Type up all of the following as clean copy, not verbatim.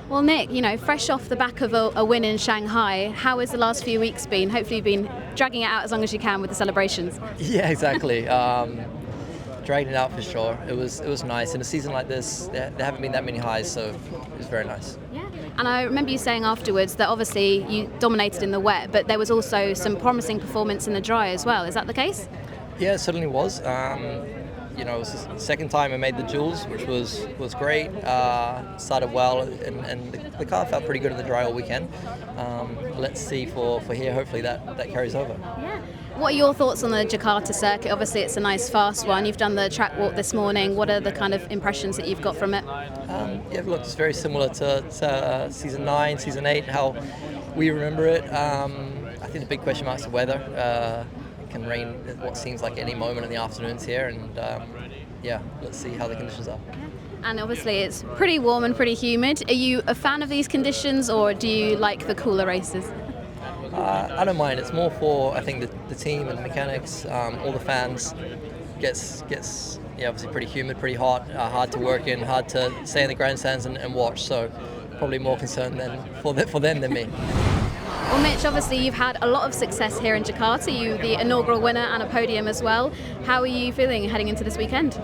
Well, Nick, fresh off the back of a win in Shanghai, how has the last few weeks been? Hopefully you've been dragging it out as long as you can with the celebrations. Yeah, exactly. Dragging it out for sure. It was nice. In a season like this, there haven't been that many highs, so it was very nice. Yeah. And I remember you saying afterwards that obviously you dominated in the wet, but there was also some promising performance in the dry as well. Is that the case? Yeah, it certainly was. It was the second time I made the duels, which was great. Started well, and the car felt pretty good in the dry all weekend. Let's see for here. Hopefully that carries over. Yeah. What are your thoughts on the Jakarta circuit? Obviously, it's a nice fast one. You've done the track walk this morning. What are the kind of impressions that you've got from it? Look, it's very similar to season 9, season 8, how we remember it. I think the big question mark is the weather. It can rain at what seems like any moment in the afternoons here, and let's see how the conditions are. And obviously it's pretty warm and pretty humid. Are you a fan of these conditions, or do you like the cooler races? I don't mind. It's more for, I think, the team and the mechanics, all the fans. Gets obviously pretty humid, pretty hot, hard to work in, hard to stay in the grandstands and watch. So probably more concerned for them than me. Well, Mitch, obviously you've had a lot of success here in Jakarta. You the inaugural winner and a podium as well. How are you feeling heading into this weekend?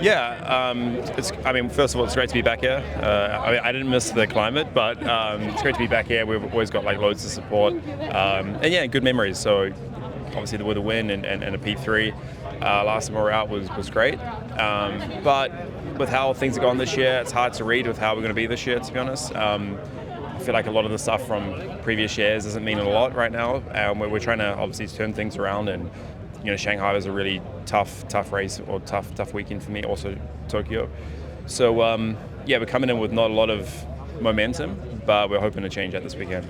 Yeah, first of all, it's great to be back here. I didn't miss the climate, but it's great to be back here. We've always got loads of support, and good memories. So obviously with a win and a P3 last time we were out was great. But with how things have gone this year, it's hard to read with how we're going to be this year, to be honest. I feel like a lot of the stuff from previous years doesn't mean a lot right now. We're trying to obviously turn things around, and Shanghai was a really tough race, or tough weekend for me. Also Tokyo. So we're coming in with not a lot of momentum, but we're hoping to change that this weekend.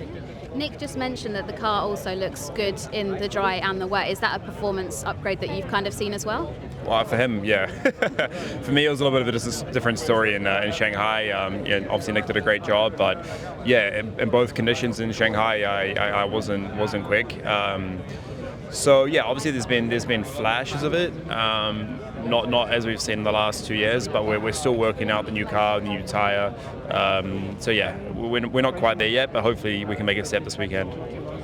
Nick just mentioned that the car also looks good in the dry and the wet. Is that a performance upgrade that you've kind of seen as well? Well, for him, yeah. For me, it was a little bit of a different story in Shanghai. Obviously, Nick did a great job, but in both conditions in Shanghai, I wasn't quick. Obviously there's been flashes of it, not as we've seen in the last 2 years, but we're still working out the new car, the new tire. We're not quite there yet, but hopefully we can make a step this weekend.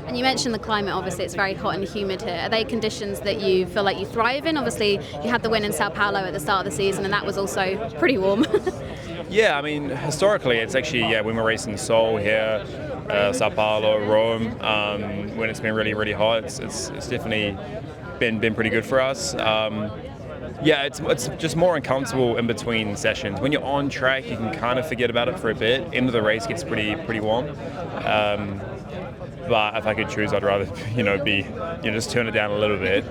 And you mentioned the climate. Obviously it's very hot and humid here. Are they conditions that you feel like you thrive in? Obviously you had the win in Sao Paulo at the start of the season, and that was also pretty warm. Yeah, historically it's actually, when we're racing Seoul here, Sao Paulo, Rome, when it's been really, really hot, it's definitely been pretty good for us. It's just more uncomfortable in between sessions. When you're on track, you can kind of forget about it for a bit. End of the race gets pretty warm. But if I could choose, I'd rather just turn it down a little bit,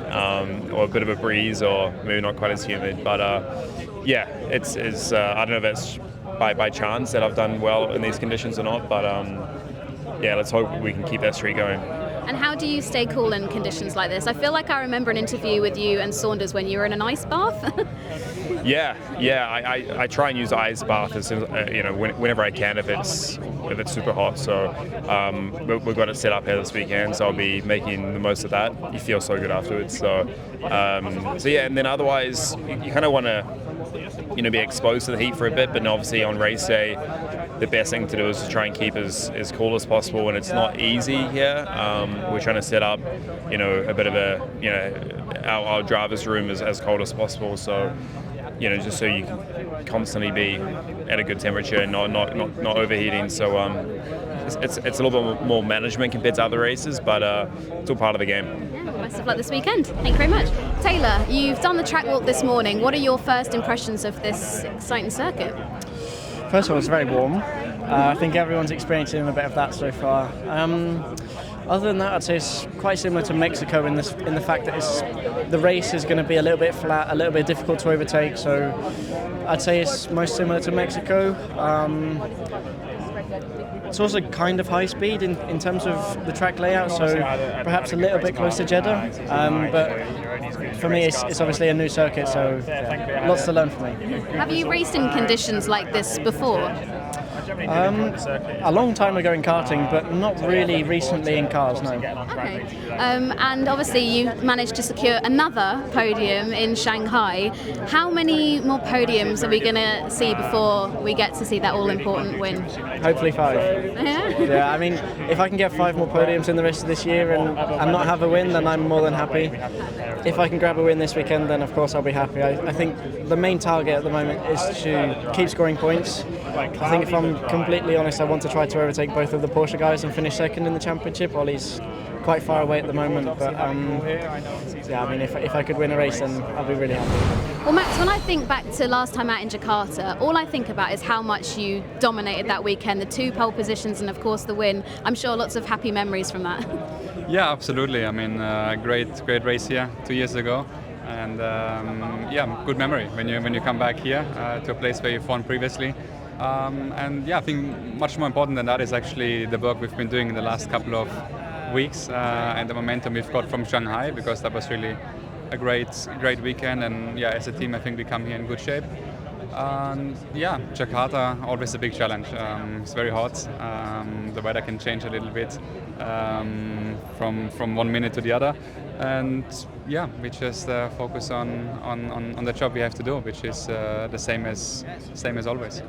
or a bit of a breeze, or maybe not quite as humid. But it's I don't know if that's by chance that I've done well in these conditions or not. But let's hope we can keep that streak going. And how do you stay cool in conditions like this? I feel like I remember an interview with you and Saunders when you were in an ice bath. I try and use ice bath as soon as, whenever I can if it's super hot. So we've got it set up here this weekend, so I'll be making the most of that. You feel so good afterwards. And then otherwise you kind of want to be exposed to the heat for a bit, but obviously on race day the best thing to do is to try and keep as cool as possible, and it's not easy here. We're trying to set up a bit of our driver's room as cold as possible, so just so you can constantly be at a good temperature and not overheating. So it's a little bit more management compared to other races, but it's all part of the game. Best of luck this weekend. Thank you very much. Taylor, you've done the track walk this morning. What are your first impressions of this exciting circuit? First of all, it's very warm. I think everyone's experiencing a bit of that so far. Other than that, I'd say it's quite similar to Mexico in the fact that the race is going to be a little bit flat, a little bit difficult to overtake. So I'd say it's most similar to Mexico. It's also kind of high speed in terms of the track layout, so perhaps a little bit close to Jeddah. But for me, it's obviously a new circuit, so lots to learn for me. Have you raced in conditions like this before? A long time ago in karting, but not really recently in cars, no. Okay. And obviously you managed to secure another podium in Shanghai. How many more podiums are we going to see before we get to see that all-important win? Hopefully 5. Yeah, I mean, if I can get 5 more podiums in the rest of this year and not have a win, then I'm more than happy. If I can grab a win this weekend, then of course I'll be happy. I think the main target at the moment is to keep scoring points. I think if I'm completely honest, I want to try to overtake both of the Porsche guys and finish second in the championship. Ollie's quite far away at the moment, but yeah, I mean, if I could win a race, then I'll be really happy. Well, Max, when I think back to last time out in Jakarta, all I think about is how much you dominated that weekend, the 2 pole positions and of course the win. I'm sure lots of happy memories from that. Yeah, absolutely. I mean, great race here 2 years ago. And yeah, good memory when you come back here to a place where you've won previously. And yeah, I think much more important than that is actually the work we've been doing in the last couple of weeks and the momentum we've got from Shanghai, because that was really a great weekend. And yeah, as a team, I think we come here in good shape. And yeah, Jakarta, always a big challenge. It's very hot. The weather can change a little bit from 1 minute to the other. And yeah, we just focus on the job we have to do, which is the same as always.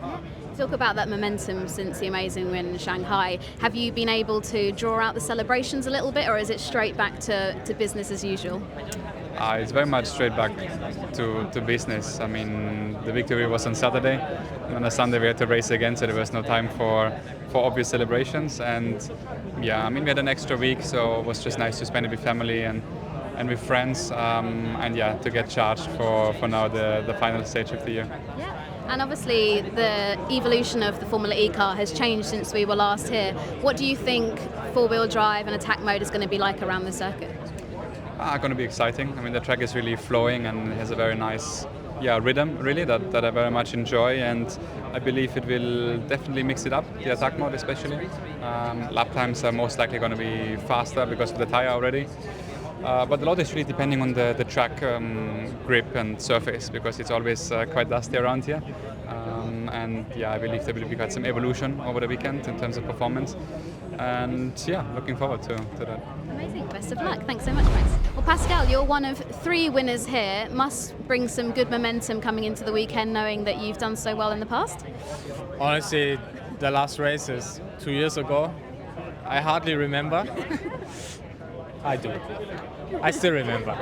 Talk about that momentum since the amazing win in Shanghai. Have you been able to draw out the celebrations a little bit, or is it straight back to business as usual? It's very much straight back to business. I mean, the victory was on Saturday, and on a Sunday we had to race again, so there was no time for obvious celebrations. And yeah, I mean, we had an extra week, so it was just nice to spend it with family and with friends, and yeah, to get charged for now the final stage of the year. Yeah. And obviously the evolution of the Formula E car has changed since we were last here. What do you think 4-wheel drive and attack mode is going to be like around the circuit? Going to be exciting. I mean, the track is really flowing and has a very nice rhythm, really, that I very much enjoy, and I believe it will definitely mix it up, the attack mode especially. Lap times are most likely going to be faster because of the tire already. But a lot is really depending on the track grip and surface, because it's always quite dusty around here. And yeah, I believe there will be quite some evolution over the weekend in terms of performance. And yeah, looking forward to that. Amazing. Best of luck. Thanks so much, Max. Well, Pascal, you're one of 3 winners here. Must bring some good momentum coming into the weekend, knowing that you've done so well in the past. Honestly, the last race is 2 years ago. I hardly remember. I do. I still remember.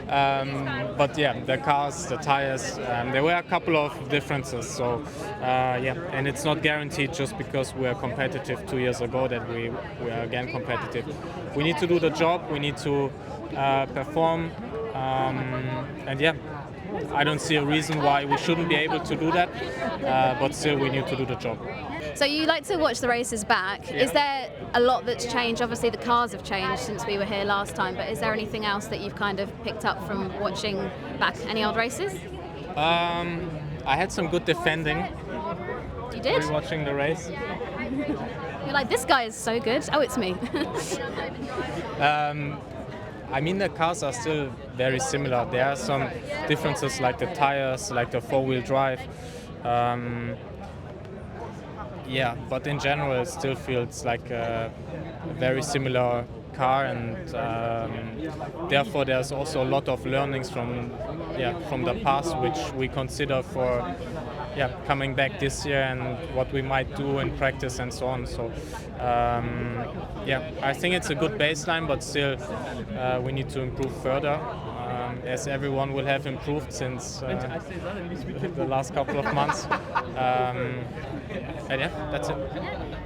But yeah, the cars, the tires, there were a couple of differences. So yeah, and it's not guaranteed just because we're competitive 2 years ago that we are again competitive. We need to do the job, we need to perform, and yeah, I don't see a reason why we shouldn't be able to do that, but still we need to do the job. So you like to watch the races back. Yeah. Is there a lot that's changed? Obviously the cars have changed since we were here last time, but is there anything else that you've kind of picked up from watching back any old races? I had some good defending. You did? Watching the race. You're like, this guy is so good. Oh, it's me. I mean, the cars are still very similar. There are some differences like the tires, like the 4-wheel drive. Yeah, but in general it still feels like a very similar car, and therefore there's also a lot of learnings from the past which we consider for coming back this year and what we might do in practice and so on. So I think it's a good baseline, but still we need to improve further. As everyone will have improved since the last couple of months. And yeah, that's it.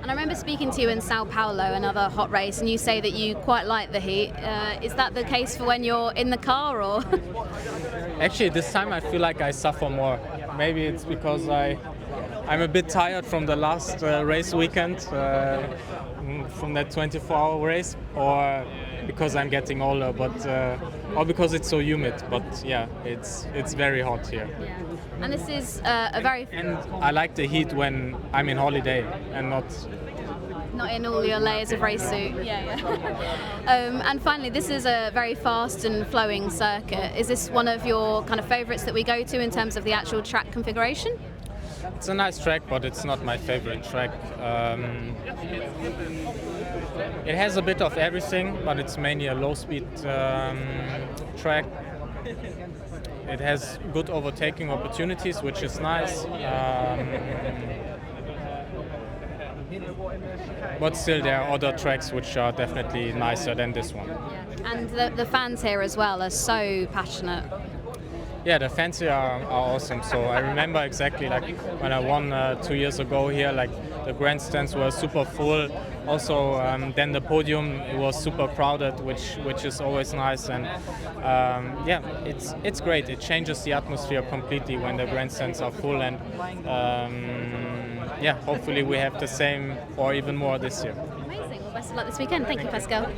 And I remember speaking to you in Sao Paulo, another hot race, and you say that you quite like the heat. Is that the case for when you're in the car, or? Actually, this time I feel like I suffer more. Maybe it's because I'm a bit tired from the last race weekend, from that 24-hour race, or because I'm getting older, but or because it's so humid. But yeah, it's very hot here. Yeah. And this is a very... And I like the heat when I'm in holiday and not in all your layers of race suit. And finally, this is a very fast and flowing circuit. Is this one of your kind of favourites that we go to in terms of the actual track configuration? It's a nice track, but it's not my favorite track. It has a bit of everything, but it's mainly a low-speed track. It has good overtaking opportunities, which is nice. But still, there are other tracks which are definitely nicer than this one. And the fans here as well are so passionate. Yeah, the fans here are awesome. So I remember exactly like when I won 2 years ago here, like the grandstands were super full. Also, then the podium, it was super crowded, which is always nice. And yeah, it's great. It changes the atmosphere completely when the grandstands are full. And yeah, hopefully we have the same or even more this year. Amazing. Well, best of luck this weekend. Thank you, Pascal.